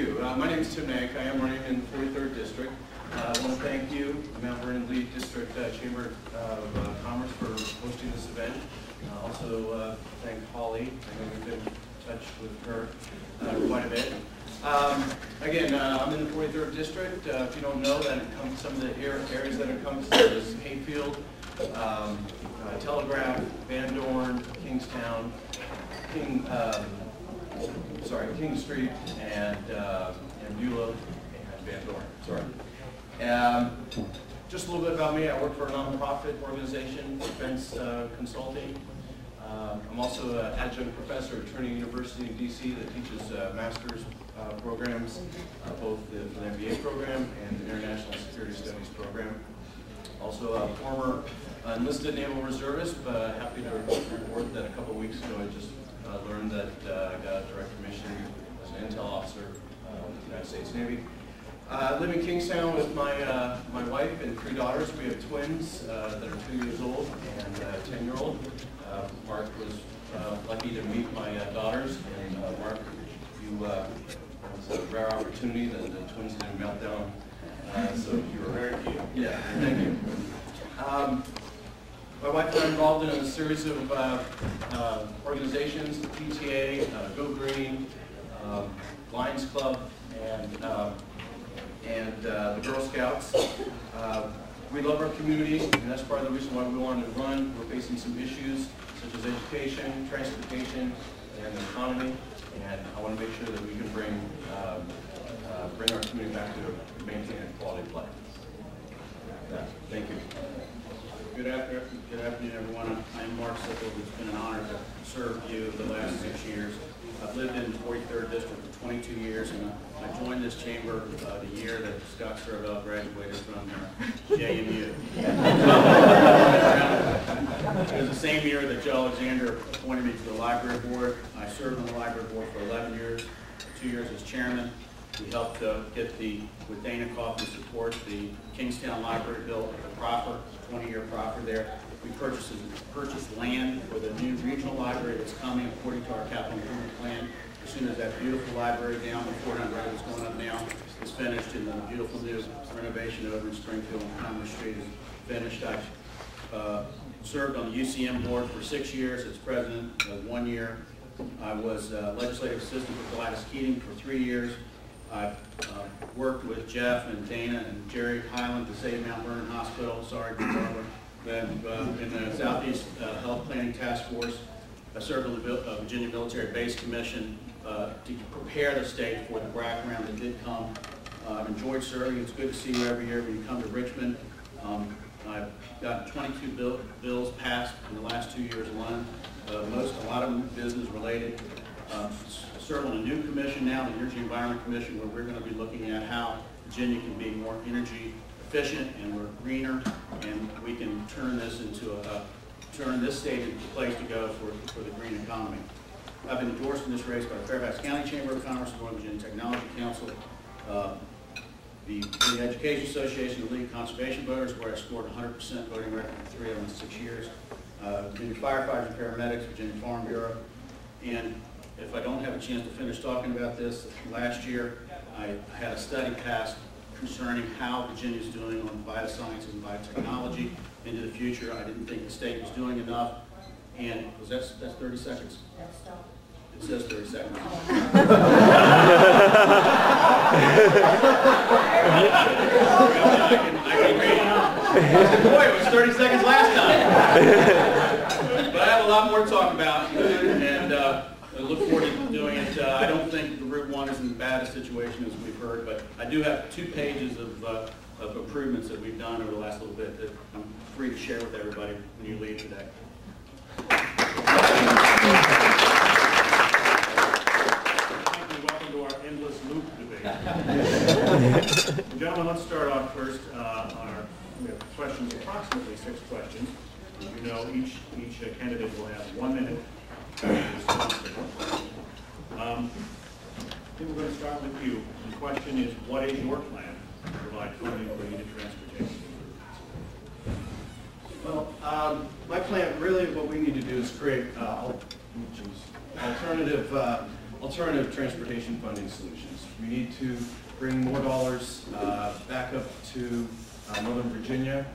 you. My name is Tim Nank. I am running in the 43rd District. I want to thank you, Mount Vernon Lead District Chamber of Commerce, for hosting this event. Also thank Holly. I know we've been in touch with her quite a bit. Again, I'm in the 43rd District. If you don't know, that some of the areas that encompass is Hayfield, Telegraph, Van Dorn, Kingstown, King Street, and Beulah, and Van Dorn. Sorry. Just a little bit about me. I work for a nonprofit organization, Defense Consulting. I'm also an adjunct professor at Trinity University in DC that teaches master's programs, both for the MBA program and the International Security Studies program. Also a former enlisted naval reservist, but happy to report that a couple of weeks ago I just learned that I got a direct commission as an intel officer with the United States Navy. I live in Kingstown with my wife and 3 daughters. We have twins that are 2 years old and a 10-year-old. Mark was lucky to meet my daughters, and Mark, it was a rare opportunity that the twins didn't melt down. So you were very cute. Yeah, thank you. My wife and I are involved in a series of organizations: the PTA, Go Green, Lions Club, and the Girl Scouts. We love our community, and that's part of the reason why we wanted to run. We're facing some issues such as education, transportation, and the economy, and I want to make sure that we can bring our community back to maintaining quality of life. Thank you. Good afternoon, everyone. I'm Mark Sickles. It's been an honor to serve you the last 6 years. I've lived in the 43rd District for 22 years, and I joined this chamber the year that Scott Servell graduated from JMU. It was the same year that Joe Alexander appointed me to the library board. I served on the library board for 11 years, 2 years as chairman. We helped get with Dana Kaufman's support, the Kingstown Library built a proffer, 20-year proffer there. We purchased land for the new regional library that's coming according to our capital improvement plan. As soon as that beautiful library down in 400 that's going up now is finished, and the beautiful new renovation over in Springfield and Commerce Street is finished. I served on the UCM board for 6 years as president, 1 year. I was legislative assistant for Gladys Keating for 3 years. I've worked with Jeff and Dana and Jerry Highland to save Mount Vernon Hospital. Sorry, Barbara. Then in the Southeast Health Planning Task Force, I served on the Virginia Military Base Commission to prepare the state for the BRAC round that did come. I've enjoyed serving. It's good to see you every year when you come to Richmond. I've gotten 22 bills passed in the last 2 years alone. A lot of them business related. Serve on a new commission now, the Energy Environment Commission, where we're going to be looking at how Virginia can be more energy efficient and we're greener, and we can turn this state into a place to go for the green economy. I've been endorsed in this race by the Fairfax County Chamber of Commerce, the Northern Virginia Technology Council, the Education Association, the League of Conservation Voters, where I scored 100% voting record for 3 of them in 6 years, Virginia Firefighters and Paramedics, Virginia Farm Bureau, and if I don't have a chance to finish talking about this, last year I had a study passed concerning how Virginia is doing on bioscience and biotechnology into the future. I didn't think the state was doing enough, and that's 30 seconds. It says 30 seconds. I can read. Boy, it was 30 seconds last time. But I have a lot more to talk about, and I look forward to doing it. I don't think the Route 1 is in as bad a situation as we've heard, but I do have 2 pages of improvements that we've done over the last little bit that I'm free to share with everybody when you leave today. Welcome to our endless loop debate. Gentlemen, let's start off first. We have questions, approximately 6 questions. As you know, each candidate will have 1 minute. I think we're going to start with you. The question is, what is your plan to provide funding for needed transportation? Well, my plan, really what we need to do is create alternative alternative transportation funding solutions. We need to bring more dollars back up to Northern Virginia.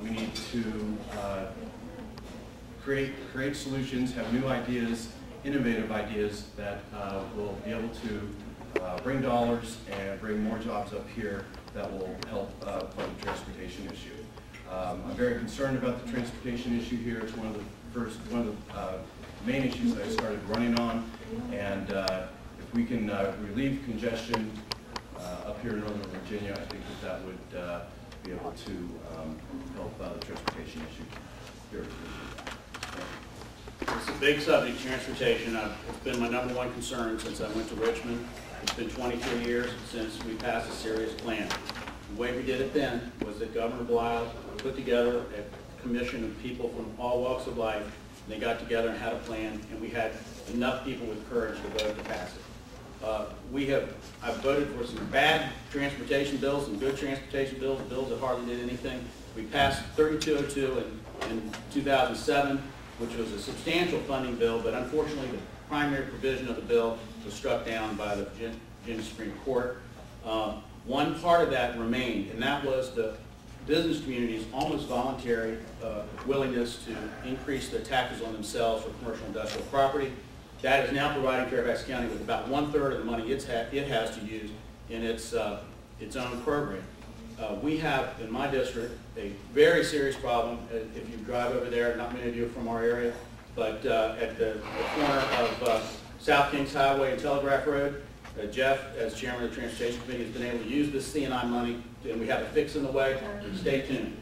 We need to create solutions, have new ideas, innovative ideas that will be able to bring dollars and bring more jobs up here that will help fund the transportation issue. I'm very concerned about the transportation issue here. It's one of the main issues that I started running on, and if we can relieve congestion up here in Northern Virginia, I think that would be able to help the transportation issue here. It's a big subject, transportation. It's been my #1 concern since I went to Richmond. It's been 23 years since we passed a serious plan. The way we did it then was that Governor Blau put together a commission of people from all walks of life, and they got together and had a plan, and we had enough people with courage to vote to pass it. I've voted for some bad transportation bills, some good transportation bills, bills that hardly did anything. We passed 3202 in 2007, which was a substantial funding bill, but unfortunately the primary provision of the bill was struck down by the Virginia Supreme Court. One part of that remained, and that was the business community's almost voluntary willingness to increase their taxes on themselves for commercial industrial property. That is now providing Fairfax County with about 1/3 of the money it has to use in its own program. We have, in my district, a very serious problem. If you drive over there, not many of you are from our area, but at the corner of South Kings Highway and Telegraph Road, Jeff, as chairman of the Transportation Committee, has been able to use this C&I money, and we have a fix in the way. Stay tuned.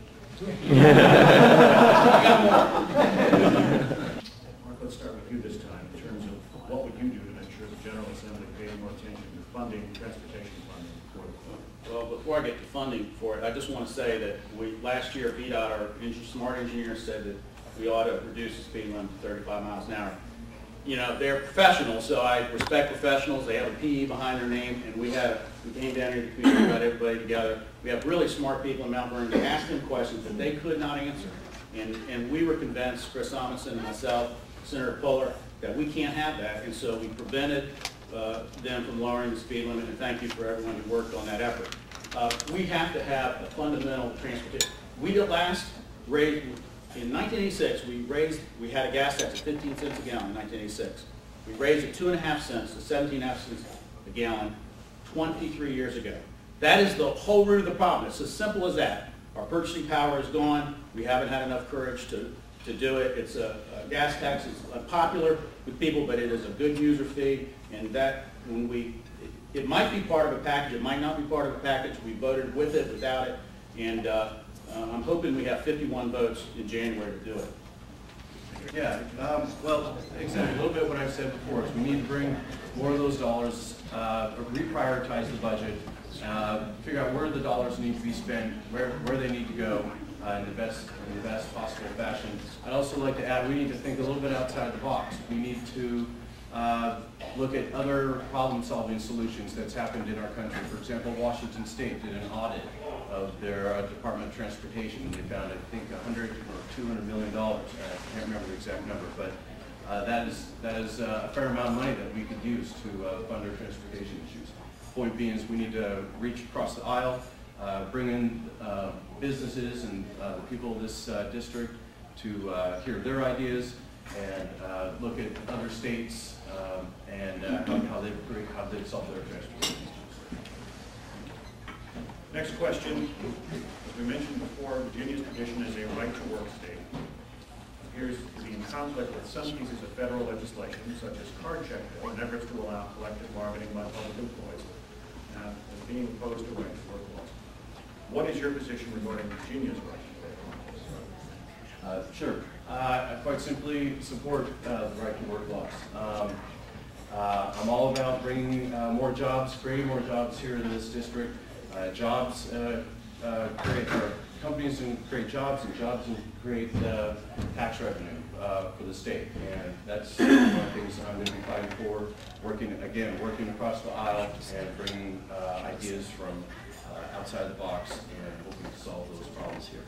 Mark, let's start with you this time in terms of what would you do to make sure the General Assembly paid more attention to funding, transportation funding for the Well, before I get to funding for it, I just want to say that last year, VDOT, our smart engineer, said that we ought to reduce the speed limit to 35 miles an hour. You know, they're professionals, so I respect professionals. They have a PE behind their name, and we came down here to the community, got everybody together. We have really smart people in Mount Vernon to ask them questions that they could not answer. And we were convinced, Chris Amundson, myself, Senator Puller, that we can't have that, and so we prevented them from lowering the speed limit, and thank you for everyone who worked on that effort. We have to have a fundamental transportation. We did last rate, in 1986, we had a gas tax of 15 cents a gallon in 1986. We raised it 2.5 cents to 17.5 cents a gallon 23 years ago. That is the whole root of the problem. It's as simple as that. Our purchasing power is gone. We haven't had enough courage to do it. It's a gas tax is unpopular with people, but it is a good user fee, and that it might be part of a package, it might not be part of a package. We voted with it, without it, and I'm hoping we have 51 votes in January to do it. Yeah, well, exactly. A little bit what I've said before is we need to bring more of those dollars, reprioritize the budget, figure out where the dollars need to be spent, where they need to go in the best possible fashion. I'd also like to add we need to think a little bit outside the box. We need to look at other problem-solving solutions that's happened in our country. For example, Washington State did an audit of their Department of Transportation, and they found, I think, $100 or $200 million. I can't remember the exact number, but that is a fair amount of money that we could use to fund our transportation issues. Point being is we need to reach across the aisle, bring in businesses and the people of this district to hear their ideas, and look at other states and how they've solved their transportation issues. Next question. As we mentioned before, Virginia's tradition is a right-to-work state. It appears to be in conflict with some pieces of federal legislation, such as card check bill, and efforts to allow collective bargaining by public employees, as being opposed to right-to-work laws. What is your position regarding Virginia's right-to-work? Sure. I quite simply support the right-to-work laws. I'm all about bringing more jobs, creating more jobs here in this district. Jobs companies can create jobs, and jobs can create tax revenue for the state. And that's one of the things that I'm going to be fighting for, working across the aisle and bringing ideas from outside the box and hoping to solve those problems here.